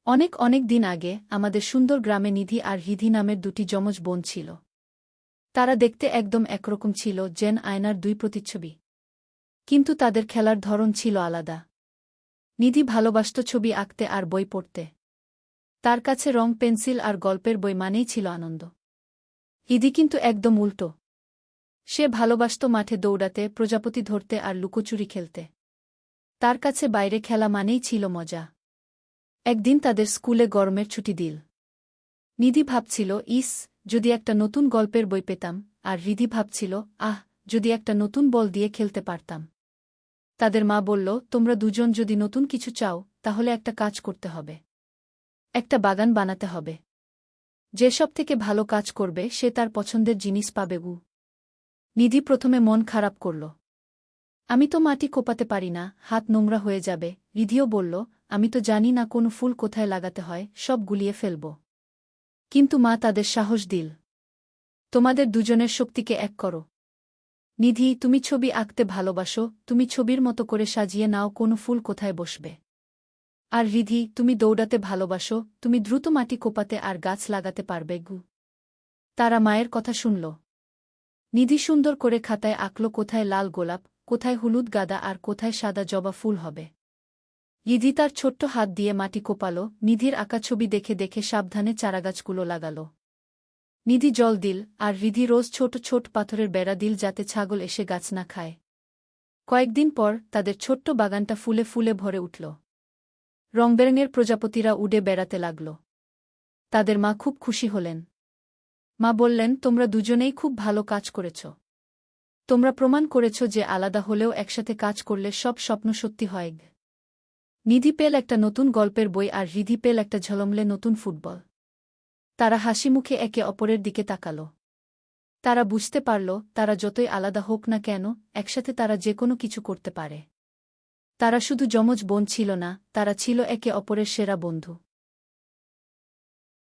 অনেক অনেক দিন আগে আমাদের সুন্দর গ্রামে নিধি আর হৃধি নামের দুটি যমজ বোন ছিল। তারা দেখতে একদম একরকম ছিল, যেন আয়নার দুই প্রতিচ্ছবি। কিন্তু তাদের খেলার ধরন ছিল আলাদা। নিধি ভালোবাসত ছবি আঁকতে আর বই পড়তে। তার কাছে রং, পেন্সিল আর গল্পের বই মানেই ছিল আনন্দ। হৃধি কিন্তু একদম উল্টো। সে ভালোবাসত মাঠে দৌড়াতে, প্রজাপতি ধরতে আর লুকোচুরি খেলতে। তার কাছে বাইরে খেলা মানেই ছিল মজা। একদিন তাদের স্কুলে গরমের ছুটি দিল। নিধি ভাবছিল, ইস, যদি একটা নতুন গল্পের বই পেতাম, আর হৃধি ভাবছিল, আহ, যদি একটা নতুন বল দিয়ে খেলতে পারতাম। তাদের মা বলল, তোমরা দুজন যদি নতুন কিছু চাও, তাহলে একটা কাজ করতে হবে। একটা বাগান বানাতে হবে। যে সবথেকে ভালো কাজ করবে সে তার পছন্দের জিনিস পাবে। নিধি প্রথমে মন খারাপ করল। আমি তো মাটি কোপাতে পারি না, হাত নোংরা হয়ে যাবে। হৃধিও বলল, আমি তো জানি না কোন ফুল কোথায় লাগাতে হয়, সব গুলিয়ে ফেলব। কিন্তু মা তাদের সাহস দিল, তোমাদের দুজনের শক্তিকে এক করো। নিধি, তুমি ছবি আঁকতে ভালোবাসো, তুমি ছবির মতো করে সাজিয়ে নাও কোন ফুল কোথায় বসবে। আর হৃধি, তুমি দৌড়াতে ভালোবাসো, তুমি দ্রুত মাটি কোপাতে আর গাছ লাগাতে পারবে। তারা মায়ের কথা শুনল। নিধি সুন্দর করে খাতায় আঁকল কোথায় লাল গোলাপ, কোথায় হলুদ গাঁদা আর কোথায় সাদা জবা ফুল হবে। হৃধি তার ছোট্ট হাত দিয়ে মাটি কোপাল, নিধির আঁকা ছবি দেখে দেখে সাবধানে চারাগাছগুলো লাগাল। নিধি জল দিল, আর হৃধি রোজ ছোট ছোট পাথরের বেড়া দিল যাতে ছাগল এসে গাছ না খায়। কয়েকদিন পর তাদের ছোট্ট বাগানটা ফুলে ফুলে ভরে উঠল। রংবেরঙের প্রজাপতিরা উড়ে বেড়াতে লাগল। তাদের মা খুব খুশি হলেন। মা বললেন, তোমরা দুজনেই খুব ভালো কাজ করেছ। তোমরা প্রমাণ করেছ যে আলাদা হলেও একসাথে কাজ করলে সব স্বপ্ন সত্যি হয়। নিধি পেল একটা নতুন গল্পের বই আর হৃধি পেল একটা ঝলমলে নতুন ফুটবল। তারা হাসি মুখে একে অপরের দিকে তাকাল। তারা বুঝতে পারল, তারা যতই আলাদা হোক না কেন, একসাথে তারা যে কোনো কিছু করতে পারে। তারা শুধু যমজ বোন ছিল না, তারা ছিল একে অপরের সেরা বন্ধু।